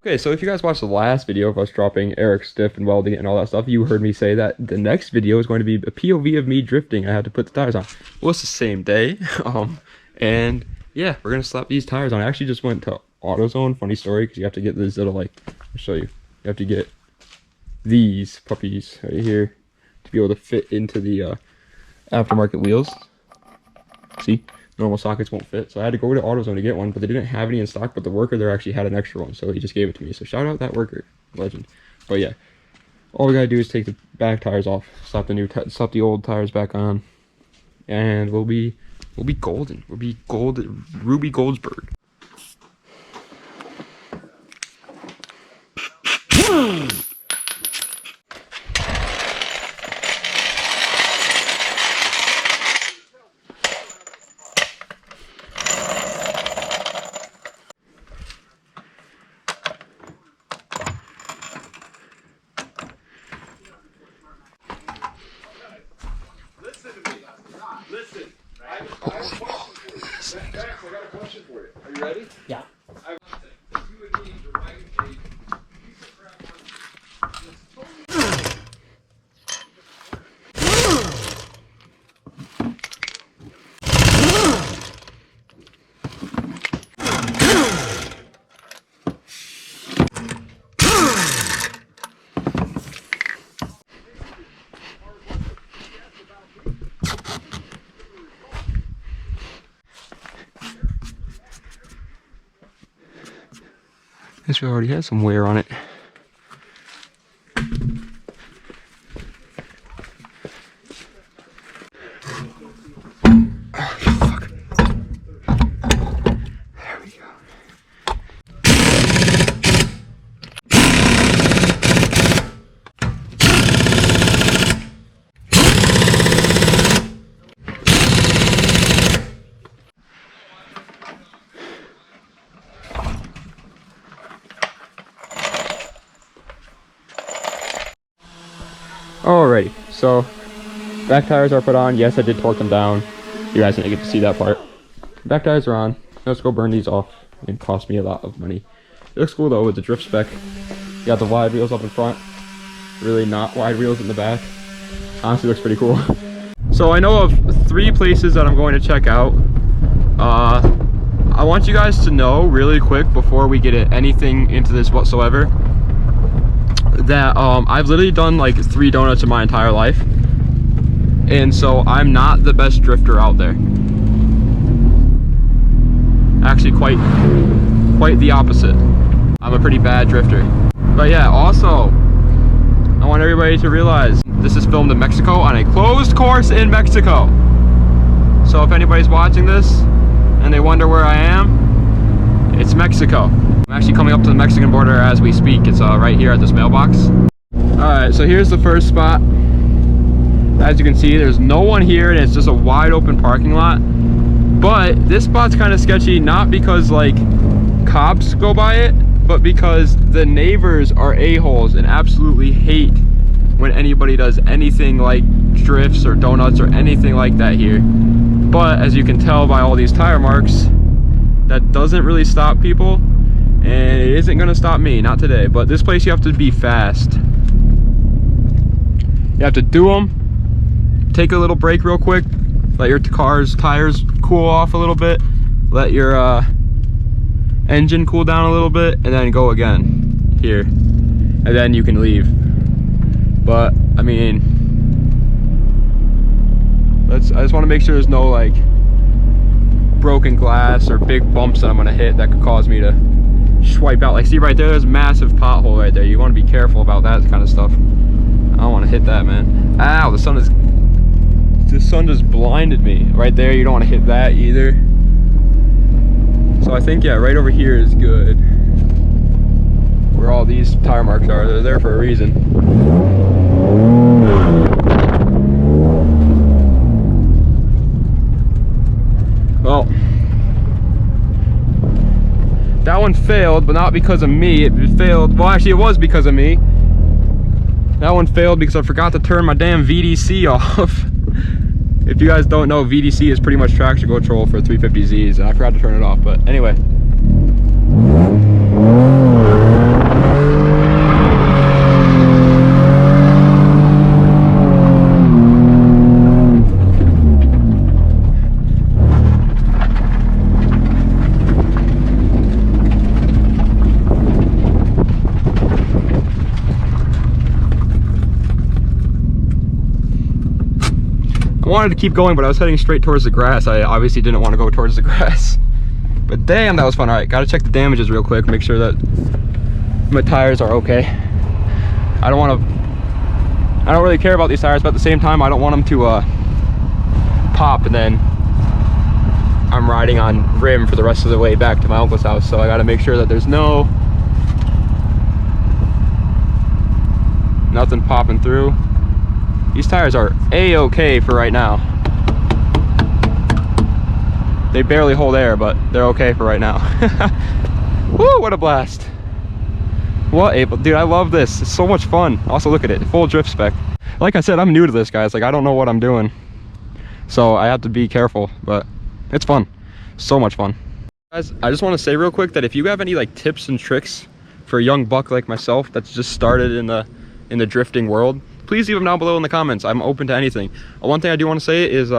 Okay, so if you guys watched the last video of us dropping Eric's diff and welding it and all that stuff, you heard me say that the next video is going to be a POV of me drifting. I had to put the tires on. Well, it's the same day. And yeah, we're gonna slap these tires on. I actually just went to AutoZone. Funny story, because you have to get this little, like, I'll show you. You have to get these puppies right here to be able to fit into the aftermarket wheels. See? Normal sockets won't fit, so I had to go to AutoZone to get one, but they didn't have any in stock, but the worker there actually had an extra one, so he just gave it to me. So shout out that worker, legend. But yeah, all we gotta do is take the back tires off, slap the old tires back on, and we'll be golden. We'll be Ruby Goldsberg. Listen, I have a question. I got a question for you. Are you ready? Yeah. I want you and me to write a piece of crap on this totally. This already has some wear on it. Oh, fuck. There we go. Alrighty, so back tires are put on. Yes, I did torque them down. You guys didn't get to see that part. Back tires are on. Let's go burn these off. It cost me a lot of money. It looks cool though with the drift spec. You got the wide wheels up in front. Really not wide wheels in the back. Honestly, looks pretty cool. So I know of 3 places that I'm going to check out. I want you guys to know really quick before we get anything into this whatsoever, that I've literally done like 3 donuts in my entire life, and so I'm not the best drifter out there. Actually quite the opposite. I'm a pretty bad drifter. But yeah, also I want everybody to realize this is filmed in Mexico on a closed course in Mexico. So if anybody's watching this and they wonder where I am, it's Mexico. I'm actually coming up to the Mexican border as we speak. It's right here at this mailbox. Alright, so here's the first spot. As you can see, there's no one here and it's just a wide open parking lot. But this spot's kind of sketchy, not because like cops go by it, but because the neighbors are a-holes and absolutely hate when anybody does anything like drifts or donuts or anything like that here. But as you can tell by all these tire marks, that doesn't really stop people. And it isn't gonna stop me, not today. But this place you have to be fast. You have to do them, take a little break real quick, let your car's tires cool off a little bit, let your engine cool down a little bit, and then go again here. And then you can leave. But I mean, I just want to make sure there's no like broken glass or big bumps that I'm gonna hit that could cause me to swipe out. Like, see right there, there's a massive pothole right there. You want to be careful about that kind of stuff. I don't want to hit that, man. Ow, the sun just blinded me right there. You don't want to hit that either. So I think, yeah, right over here is good, where all these tire marks are. They're there for a reason. Well, that one failed, but not because of me. It failed, well actually it was because of me. That one failed because I forgot to turn my damn VDC off. If you guys don't know, VDC is pretty much traction control for 350Zs, and I forgot to turn it off, but anyway. wanted to keep going, but I was heading straight towards the grass. I obviously didn't want to go towards the grass. But damn, that was fun. All right, gotta check the damages real quick, make sure that my tires are okay. I don't really care about these tires, but at the same time, I don't want them to pop and then I'm riding on rim for the rest of the way back to my uncle's house. So I gotta make sure that there's nothing popping through. These tires are a-okay for right now. They barely hold air, but they're okay for right now. Woo, what a blast. What a, dude, I love this. It's so much fun. Also, look at it, full drift spec. Like I said, I'm new to this, guys. Like, I don't know what I'm doing. So I have to be careful, but it's fun. So much fun. Guys, I just want to say real quick that if you have any like tips and tricks for a young buck like myself that's just started in the drifting world, please leave them down below in the comments. I'm open to anything. One thing I do want to say is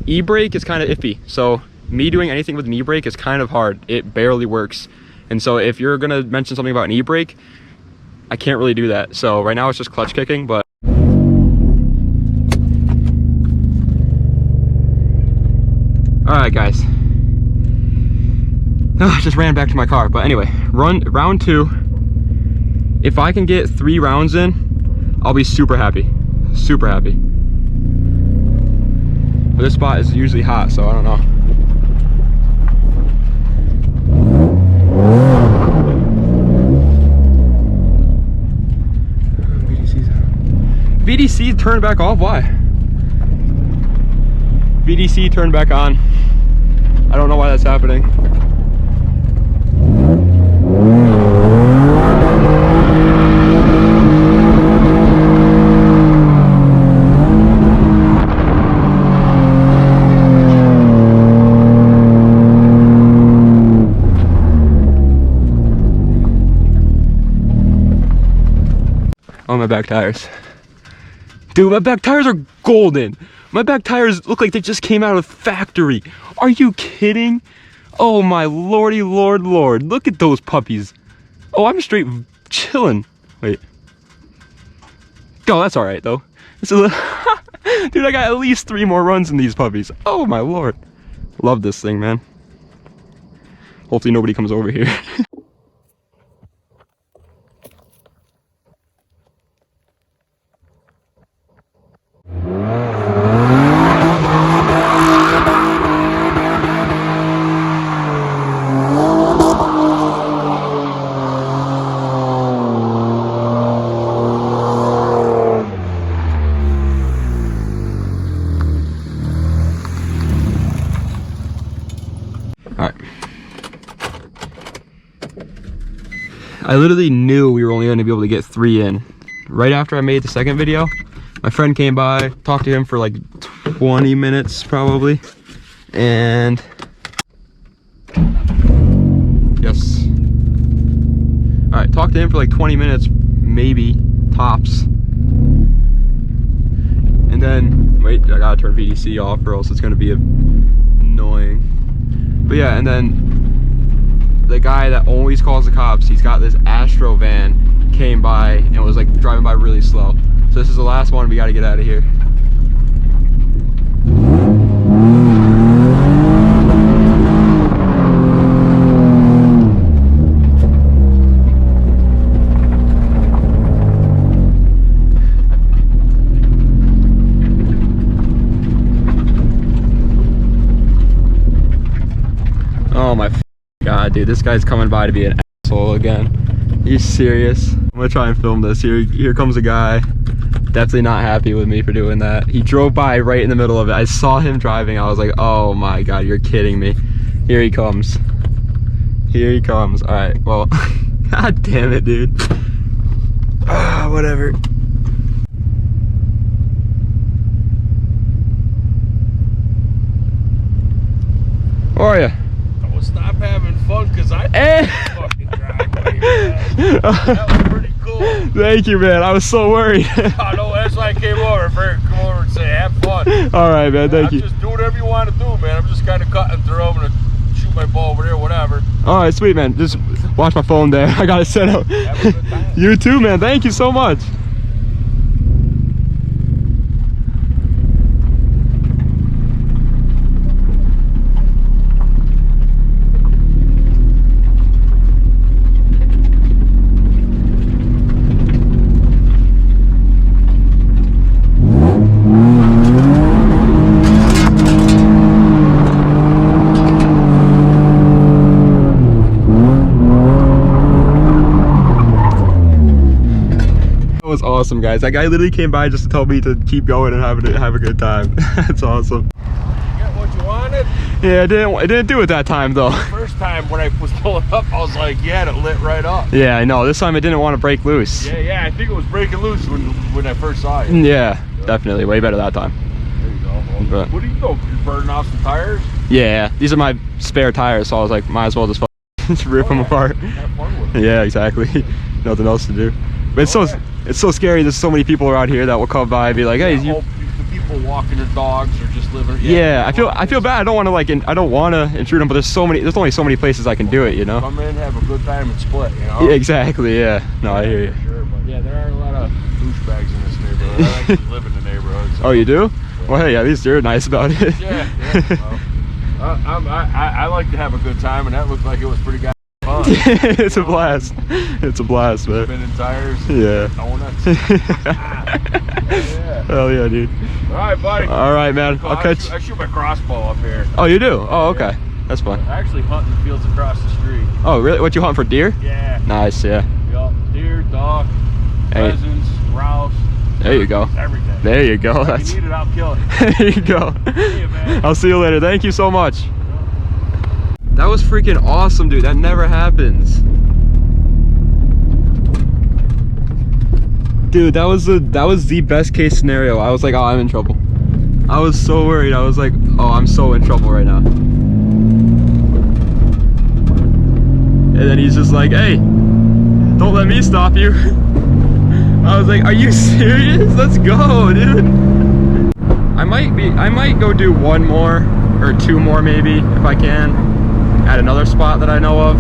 e-brake is kind of iffy. So me doing anything with an e-brake is kind of hard. It barely works. And so if you're gonna mention something about an e-brake, I can't really do that. So right now it's just clutch kicking, but all right, guys. I just ran back to my car, but anyway, round 2. If I can get 3 rounds in, I'll be super happy. Super happy. But this spot is usually hot, so I don't know. VDC turned back off? Why? VDC turned back on. I don't know why that's happening. Oh, my back tires. Dude, my back tires are golden. My back tires look like they just came out of the factory. Are you kidding? Oh my lordy lord. Look at those puppies. Oh, I'm straight chilling. Wait. Oh, that's all right though. Dude, I got at least 3 more runs in these puppies. Oh my lord. Love this thing, man. Hopefully nobody comes over here. I literally knew we were only going to be able to get 3 in. Right after I made the second video, my friend came by, talked to him for like 20 minutes probably, and yes. All right, talked to him for like 20 minutes, maybe, tops. And then, wait, I gotta turn VDC off or else it's gonna be annoying. But yeah, and then the guy that always calls the cops, he's got this Astro van, came by and was like driving by really slow. So this is the last one, we gotta get out of here. Oh my God, dude, this guy's coming by to be an asshole again. Are you serious? I'm gonna try and film this. Here comes a guy. Definitely not happy with me for doing that. He drove by right in the middle of it. I saw him driving. I was like, oh my God, you're kidding me. Here he comes. Here he comes. All right, well, God damn it, dude. Whatever. How are you? Stop having fun because I fucking driveway, man. That was pretty cool. Thank you, man. I was so worried. I know, that's why I came over. Come over and say, have fun. All right, man. Thank you. Just do whatever you want to do, man. I'm just kind of cutting through. I'm going to shoot my ball over there, whatever. All right, sweet, man. Just watch my phone there. I got it set up. Have a good time. You too, man. Thank you so much. was awesome, guys. That guy literally came by just to tell me to keep going and have a good time. That's awesome. Get what you wanted? Yeah, it didn't do it that time though. First time when I was pulling up, I was like, yeah, it lit right up. Yeah, I know. This time it didn't want to break loose. Yeah, I think it was breaking loose when I first saw it. Yeah, definitely. Way better that time. There you go. Well, But- what do you know? You're burning off some tires? Yeah, these are my spare tires, so I was like, might as well just just rip them apart. Have fun with it. Yeah, exactly. Nothing else to do. But it's so scary. There's so many people around here that will come by and be like, hey, Yeah, you. the people walking their dogs or just living. Yeah, I feel bad. I don't want to I don't want to intrude them, but there's only so many places I can do it, you know. Come in, have a good time, and split. You know. Yeah, exactly. Yeah. No, I hear you. For sure, but yeah, there are a lot of douchebags in this neighborhood. I like to live in the neighborhood. So. Oh, you do? Well, hey, at least you're nice about it. Yeah. Well, I like to have a good time, and that looked like it was pretty goddamn fun. It's a blast. It's a blast, man. Spinning tires. Yeah. Donuts. Yeah. Hell yeah, dude. All right, buddy. All right, man. I'll catch. I shoot my crossbow up here. Oh, you do? Oh, okay. That's fun. I actually hunt in the fields across the street. Oh, really? What, you hunting for deer? Yeah. Nice, yeah. Yup. Deer, dog, Hey. pheasants, grouse. There you go. Everything. There you go. If That's. you need it, I'll kill it. There you go. See you, man. I'll see you later. Thank you so much. That was freaking awesome, dude. That never happens. Dude, that was the best case scenario. I was like, oh, I'm in trouble. I was so worried. I was like, oh, I'm so in trouble right now. And then he's just like, hey, don't let me stop you. I was like, are you serious? Let's go, dude. I might go do one more or two more maybe if I can at another spot that I know of.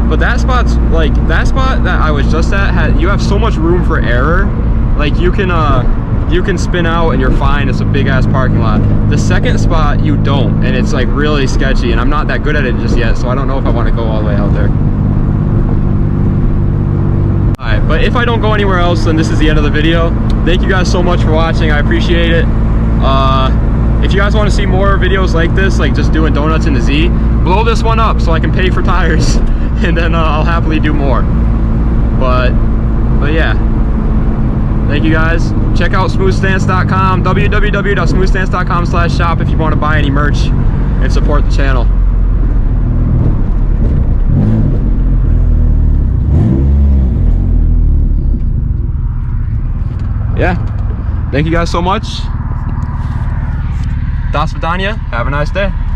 But that spot that I was just at you have so much room for error. Like you can spin out and you're fine. It's a big ass parking lot. The second spot you don't, and it's like really sketchy, and I'm not that good at it just yet, so I don't know if I want to go all the way out there. Alright, but if I don't go anywhere else, then this is the end of the video. Thank you guys so much for watching. I appreciate it. If you guys want to see more videos like this, like just doing donuts in the Z, blow this one up so I can pay for tires, and then I'll happily do more. But yeah. Thank you guys. Check out smoothstance.com, www.smoothstance.com/shop if you want to buy any merch and support the channel. Yeah. Thank you guys so much. Das Vidania. Have a nice day.